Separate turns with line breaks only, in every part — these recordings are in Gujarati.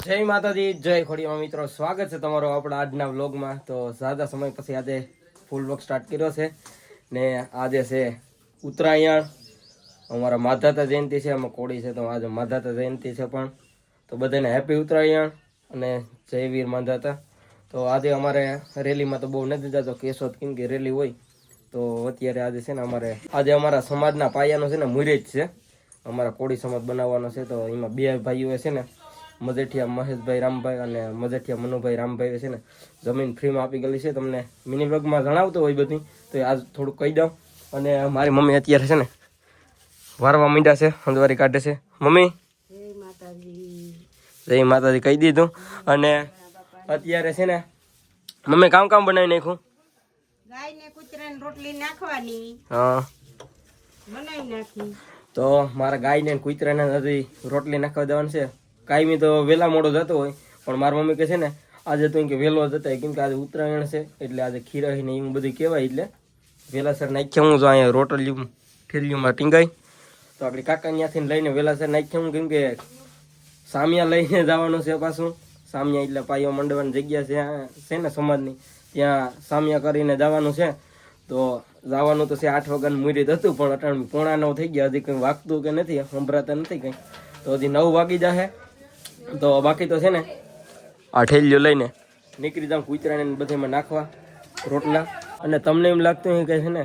જય માતાજી, જય ખોડિયામાં મિત્રો, સ્વાગત છે તમારો આપણા આજના વ્લોગમાં। તો ઝાઝા સમય પછી આજે ફૂલ વ્લોગ સ્ટાર્ટ કર્યો છે ને આજે છે ઉત્તરાયણ, અમારા માધાતા જયંતિ છે, અમે કોળી છે તો આજે માધાતા જયંતિ છે પણ તો બધાને હેપી ઉત્તરાયણ અને જય વીર માધાતા। તો આજે અમારે રેલીમાં તો બહુ નથી જતો કેશોદ, કેમ કે રેલી હોય તો અત્યારે આજે છે ને આજે અમારા સમાજના પાયાનો છે ને મુહૂર્ત છે, અમારા કોળી સમાજ બનાવવાનો છે। તો એમાં બે ભાઈઓ છે ને મજેઠિયા મહેશભાઈ રામભાઈ અને મજેઠિયા મનુભાઈ રામભાઈ છે ને જમીન ફ્રીમાં આપી ગયેલી છે। તમને મિની બ્લોગમાં જણાવતો હોય બધી, તો આજ થોડુંક કહી દઉં। અને મારી મમ્મી અત્યારે છે ને વારવા માંડ્યા છે, હંદવારી કાઢે છે। મમ્મી જય માતાજી કહી દીધું। અને અત્યારે છે ને મમ્મી કામ બનાવી નાખ્યું,
ગાયને કૂતરાને રોટલી નાખવાની,
હા
બનાવી નાખી।
તો મારા ગાયને કૂતરાને હજી રોટલી નાખવા દેવાનું છે। કાયમી તો વહેલા મોડો જતો હોય પણ મારી મમ્મી કહે છે ને આજે તો કે વહેલો જતા, કેમ કે આજે ઉત્તરાયણ છે એટલે આજે ખીરાઈ ને એવું બધું કહેવાય, એટલે વહેલાસર નાખ્યા હું જો અહીંયા રોટલીયું ઠેલીઓમાં ટીંગાઈ તો આપણી કાકા ત્યાંથી લઈને વહેલાસર નાખ્યા હું, કેમ કે સામિયા લઈને જવાનું છે પાછું। સામિયા એટલે પાયો મંડવાની જગ્યા છે ને સમાજની, ત્યાં સામિયા કરીને જવાનું છે। તો જવાનું તો છે 8 વાગ્યાનું મુહૂર્ત હતું પણ અટાણ 8:45 થઈ ગયા, હજી કંઈ વાગતું કે નથી, સંભળાતા નથી કંઈ, તો હજી 9 વાગી જશે। તો બાકી તો છે ને આ ઠેલીઓ લઈને નીકળી જાઉં કૂતરાને બધામાં નાખવા રોટલા। અને તમને એમ લાગતું હોય કે છે ને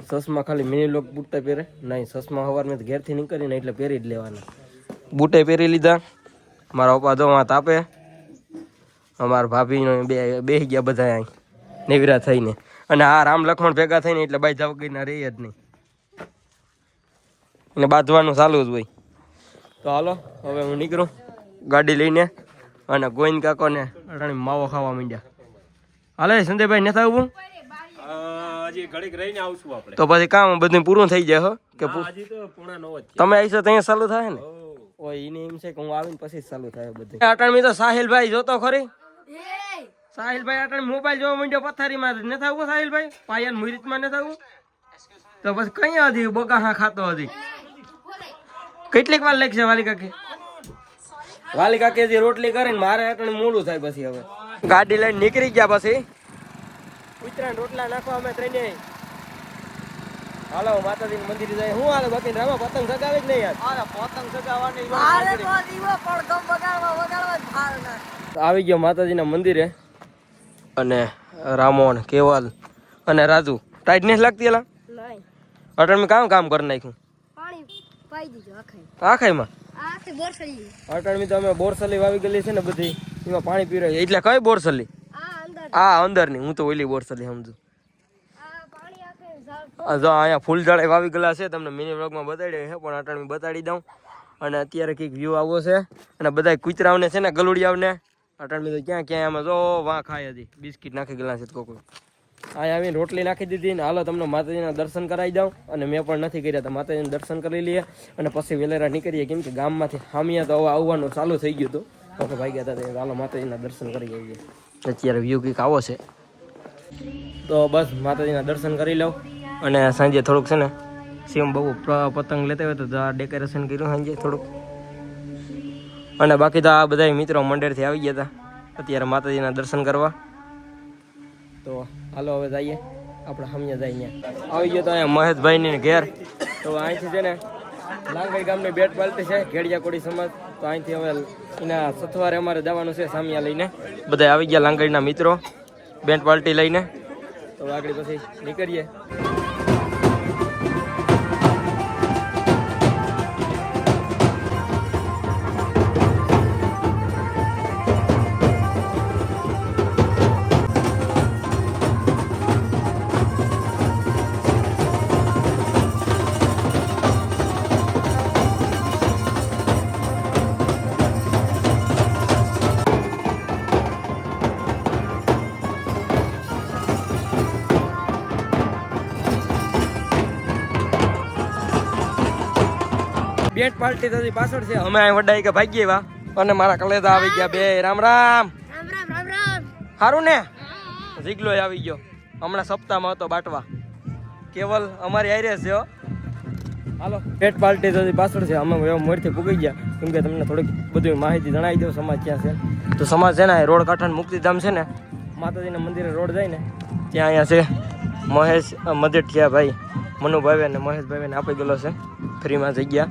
સસમાં ખાલી મિની લોક બૂટા પહેરે, નહીં, સસમાં સવારમાં ઘેરથી નીકળીને એટલે પહેરી જ લેવાના। બૂટે પહેરી લીધા, મારા પપ્પા તો વાં તાપે, અમારા ભાભીનો બેસી ગયા બધા અહીં નેવરા થઈને। અને આ રામ લક્ષ્મણ ભેગા થઈને એટલે બાઈ જાવગીના રહી જ નહીં, એને બાંધવાનું ચાલુ જ હોય। તો હાલો હવે હું નીકળું ગાડી લઈને, અને ગોવિંદ કાકો ને અટાણી માવો ખાવા માંડ્યા। હાલે સંજયભાઈ નથી આવવું,
હજી ઘડીક રહીને આવશું આપણે,
તો પછી કામ બધું પૂરું થઈ જાય હો કે
હજી તો પૂણા 9 જ
તમે આવીશો ત્યાં ચાલુ થાય ને? ઓય એને એમ છે કે હું આવીને પછી જ ચાલુ થાય બધું। અટાણી તો સાહિલભાઈ જોતો ખરી, સાહિલભાઈ અટાણી મોબાઈલ જોવા માંડ્યો પથારીમાં, નથી આવવું સાહિલભાઈ? પાયલ મુહૂર્તમાં નથી આવવું? તો પછી કઈ હજી બગાહા ખાતો હજી કેટલીક વાર લાગશે વાલી કાકી? વાલી કાકી હજી રોટલી કરીને મારે અટાણી મોડું થાય પછી હવે ગાડી લઈને નીકળી ગયા પછી ઉતરાણ રોટલા નાખવા અમે ત્રણે। હાલો માતાજીનું મંદિર જાય। હું હાલે બાકી રામા પતંગ સગાવે જ નહીં યાર? પતંગ સગાવવાની આવી ગયો માતાજીના મંદિરે, અને રામોન કેવલ અને રાજુ ટાઈટ નથી લાગતી એલા અટણ કામ કરી નાખ્યું આખાઈમાં। અટણ તો અમે બોરસલી વાવી ગયેલી છે ને બધી, એમાં પાણી પી રહ્યું। એટલે કઈ બોરસલી? આ અંદરની, હું તો ઓલી બોરસલી સમજુ। જો અહીંયા ફૂલ ઝાડે વાવી ગયેલા છે, તમને મિની વ્લોગમાં બતાડી છે પણ અટાણ બતાડી દઉં। અને અત્યારે કંઈક વ્યૂ આવો છે, અને બધા કૂતરાઓને છે ને ગલુડિયાઓને અટાણ તો ક્યાં ક્યાં અમે જો વાં ખાય હજી બિસ્કીટ નાખી ગયેલા છે કોઈ અહીંયા આવીને રોટલી નાખી દીધી ને હાલો તમને માતાજીના દર્શન કરાવી દઉં। અને મેં પણ નથી કર્યા, તો માતાજીના દર્શન કરી લઈએ અને પછી વેલેરા નીકળીએ, કેમ કે ગામમાંથી હામિયા તો આવવાનું ચાલુ થઈ ગયું હતું, તો ભાઈ ગયા હતા, હાલો માતાજીના દર્શન કરી આવીએ। અત્યારે વ્યૂ કંઈક આવો છે, તો બસ માતાજીના દર્શન કરી લઉં। અને સાંજે થોડુંક છે ને શિવમ બહુ પતંગ લેતા હોય તો ડેકોરેશન કર્યું સાંજે થોડુંક। અને બાકી તો આ બધા મિત્રો મંડળથી આવી ગયા હતા અત્યારે માતાજીના દર્શન કરવા। તો હાલો હવે જઈએ આપણે હમિયા જઈએ। અહીંયા આવી ગયો તો અહીંયા મહેશભાઈની ઘેર, તો અહીંથી છે ને લાંગડી ગામની બેટ પાલતી છે ઘેડિયા કોળી સમાજ, તો અહીંથી હવે એના સથવારે અમારે જવાનું છે સામિયા લઈને। બધા આવી ગયા લાંગડીના મિત્રો બેટ પાલટી લઈને, તો આગળ પછી નીકળીએ। બેટ પાર્ટી તો પાછળ છે, અમે અહીં વડાઈ કે ભાગી એવા, અને મારા કલેજા આવી ગયા બે। રામ રામ સારું ને? જીગલો આવી ગયો હમણાં સપ્તાહમાં હતો બાટવા, કેવલ અમારી આરે છે। હાલો પેટ પાર્ટી તો પાછળ છે અમે મોરથી પૂગી ગયા કેમ કે તમને થોડીક બધી માહિતી જણાવી દઉં સમાજ ક્યાં છે. તો સમાજ છે ને રોડ કાંઠાનું મુક્તિધામ છે ને માતાજીના મંદિરે રોડ જાય ને ત્યાં અહીંયા છે મહેશ મદેઠિયા ભાઈ મનુભાઈ અને મહેશભાઈને આપી ગયેલો છે ફ્રીમાં જગ્યા.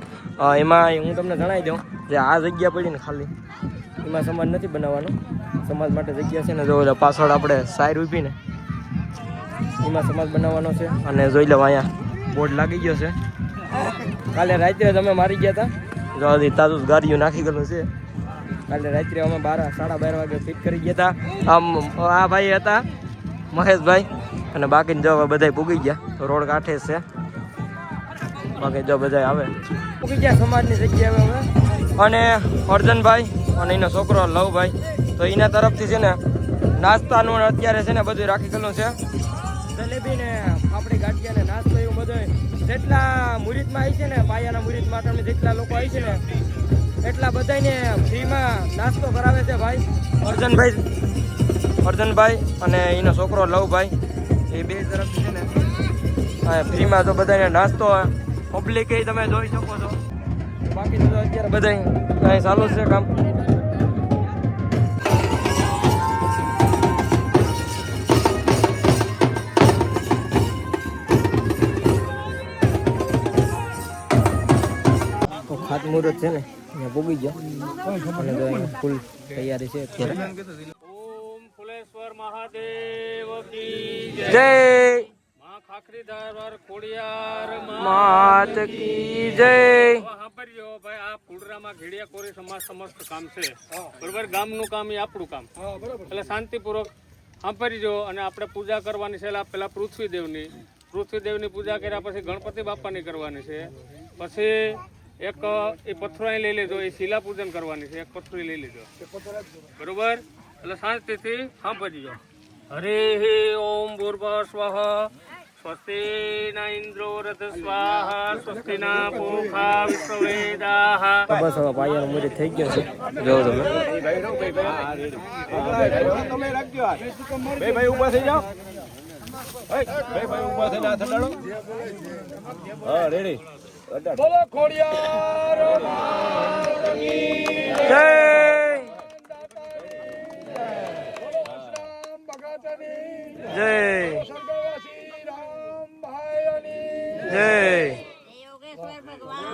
એમાં હું તમને જણાવી દઉં જે આ જગ્યા પડી ને ખાલી એમાં સમાજ નથી બનાવવાનો, સમાજ માટે જગ્યા છે ને જો પાછળ આપણે સાઈડ ઊભી ને એમાં સમાજ બનાવવાનો છે. અને જોઈ લો અહીંયા બોર્ડ લાગી ગયો છે. કાલે રાત્રે તમે મારી ગયા હતા જો હજી તાજું ગાડીઓ નાખી ગયેલું છે. કાલે રાત્રે અમે 12:30 વાગે ફિટ કરી ગયા હતા. આમ આ ભાઈ હતા મહેશભાઈ અને બાકી જો બધા પૂગી ગયા રોડ કાંઠે છે. બાકી જો બધા આવે પૂગી ગયા સમાજની જગ્યાએ હવે. અને અર્જનભાઈ અને એનો છોકરો લવભાઈ તો એના તરફથી છે ને નાસ્તાનું અત્યારે છે ને બધું રાખી ગયેલું છે. જલેબી ને ફાફડી ગાંઠિયા ને નાસ્તો એવું બધું જેટલા મુરીદમાં આવી છે ને પાયાના મુરીદમાં તમે જેટલા લોકો આવી છે ને એટલા બધાને ફ્રીમાં નાસ્તો કરાવે છે ભાઈ અર્જનભાઈ અને એનો છોકરો લવભાઈ એ બે તરફથી છે ને ફ્રીમાં તો બધાને નાસ્તો પબ્લિક તમે જોઈ શકો છો. બાકી તો અત્યારે બધા અહીં ચાલુ છે કામ. ખાતમુહૂર્ત છે ને અહીંયા પૂગી ગયા અને જો અહીંયા ફૂલ તૈયારી છે અત્યારે.
ઓમ ફુલેશ્વર મહાદેવ કી
જય
માં ખાખરીધાર ખોડિયાર
માત કી જય.
સાંભળ્યો ભાઈ આ ફુડરામાં ઘેડિયા કોરી સમાજ સમસ્ત કામ છે બરોબર. ગામનું કામ એ આપણું કામ એટલે શાંતિપૂર્વક સાંભળજો. અને આપણે પૂજા કરવાની છે પેલા પૃથ્વીદેવની પૂજા કર્યા પછી ગણપતિ બાપાની કરવાની છે. પછી એક એ પથ્થરો અહીં લઈ લેજો, એ શિલા પૂજન કરવાની છે. એક પથ્થરી લઈ લેજો બરોબર. એટલે શાંતિથી સાંભળજો. હરે ઓમ ભૂર્ભ સ્વઃ સ્વસ્તિ ના ઇન્દ્રો રથ સ્વાહા સ્વસ્તિ ના પૂષા વિશ્વવેદાઃ.
બસ હવે પાયાનું મુહૂર્ત થઈ ગયો છે જો તમે.
ભાઈ ઊભા થઈ જાઓ. ભાઈ ઊભા થઈને હાથ અડાડો. હા રેડી. બોલો ખોડિયાર માત કી
જય જય જય.
યોગેશ્વર ભગવાન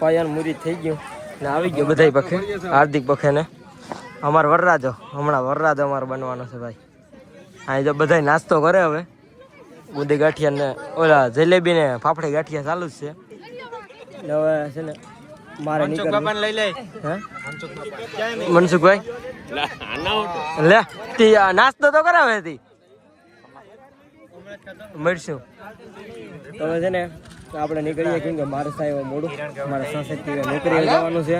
પાયાનું મુહૂર્ત થઈ ગયું ને આવી ગયો બધા પખે હાર્દિક પખે ને અમારો વરરાજો હમણાં વરરાજો અમારો બનવાનો છે ભાઈ. અહીં જો બધા નાસ્તો કરે હવે બુંદી ગાંઠિયા ને ઓલા જલેબી ને ફાફડી ગાંઠિયા ચાલુ જ છે. હવે છે ને મારે નીકળવું. લઈ લે મનસુખભાઈ લે તી નાસ્તો તો કરાવે તી મળશું. હવે છે ને આપણે નીકળીએ કેમ કે મારે સાહેબ મોડું મારે સંસદ નોકરી જવાનું છે.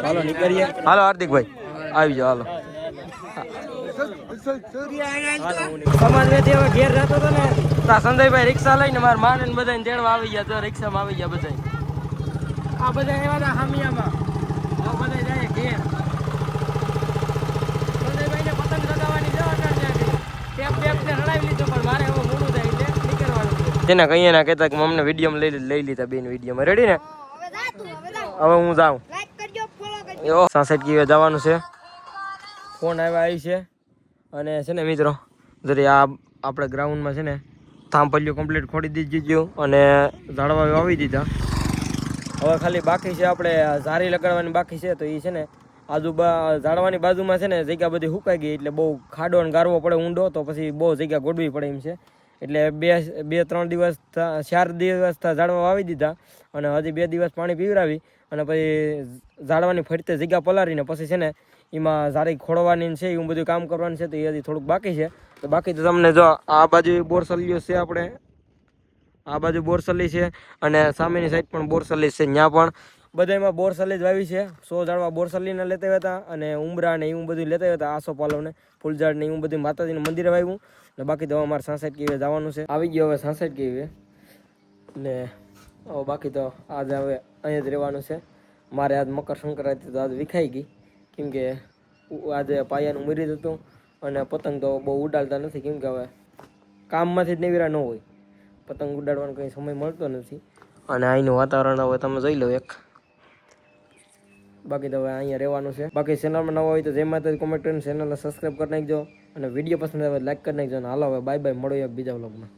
હાલો નીકળીએ. હાલો હાર્દિકભાઈ આવી જાઓ. હાલો સમાજમાંથી હવે ઘેર જતો હતો ને સંજયભાઈ રિક્ષા લઈને મારા માને બધાને તેડવા આવી ગયા. તો રિક્ષામાં આવી ગયા બધા. આ બધા એવા હતા હામિયામાં બધા જાય ઘેર. સંજયભાઈને પતંગ લગાવવાની જવા ટેપ ને રડાવી લીધું પણ મારે હવે મોડું થાય એટલે નીકળવાનું છે. તેને કહીએ ના કહેતા કે અમને વિડીયોમાં લઈ લીધા બેન વિડીયોમાં. રેડી ને હવે હું જાઉં. સાસઠ કીવે જવાનું છે. ફોન આવી છે અને છે ને મિત્રો જરી આ આપણે ગ્રાઉન્ડમાં છે ને થાંભલીઓ કમ્પ્લીટ ખોડી દીધી અને ઝાડવા વાવી દીધા. હવે ખાલી બાકી છે આપણે ઝારી લગાડવાની બાકી છે. તો એ છે ને ઝાડવાની બાજુમાં છે ને જગ્યા બધી સુકાઈ ગઈ એટલે બહુ ખાડો અને ગારવો પડે ઊંડો. તો પછી બહુ જગ્યા ગોડવી પડે એમ છે. એટલે 2-3 દિવસ 4 દિવસ ઝાડવા વાવી દીધા અને હજી 2 દિવસ પાણી પીવરાવી અને પછી ઝાડવાની ફરતે જગ્યા પલાળીને પછી છે ને એમાં ઝાડી ખોડવાની છે એવું બધું કામ કરવાનું છે. તો એ હજી થોડુંક બાકી છે. તો બાકી તો તમને જો આ બાજુ બોરસલીઓ છે, આપણે આ બાજુ બોરસલી છે અને સામેની સાઈડ પણ બોરસલી છે. ત્યાં પણ બધામાં બોરસલી જ વાવી છે. 100 ઝાડવા બોરસલીને લેતા હતા અને ઉમરા ને એવું બધું લેતા હતા. આસોપાલવ ને ફૂલઝાડ ને એવું બધું માતાજીનું મંદિરે વાવ્યું. ને બાકી તો અમારે 66 કેવી જવાનું છે. આવી ગયો હવે 66 કેવી ને બાકી તો આજ હવે અહીંયા જ રહેવાનું છે. મારે આજ મકર સંક્રાંતિ તો આજ વિખાઈ ગઈ કેમ કે આજે પાયાનું મુહૂર્ત હતું અને પતંગ તો બહુ ઉડાડતા નથી, કેમ કે હવે કામમાંથી જ નેવીરા ન હોય, પતંગ ઉડાડવાનો કંઈ સમય મળતો નથી. અને અહીંનું વાતાવરણ હવે તમે જોઈ લો એક. બાકી તો હવે અહીંયા રહેવાનું છે. બાકી ચેનલમાં નવા હોય તો જે માતા કોમેન્ટ કરીને ચેનલને સબસ્ક્રાઈબ કરી નાખજો, અને વિડીયો પસંદ આવે લાઈક કરી નાખજો. અને હાલો હવે બાય બાય, મળો એક બીજા વ્લોગમાં.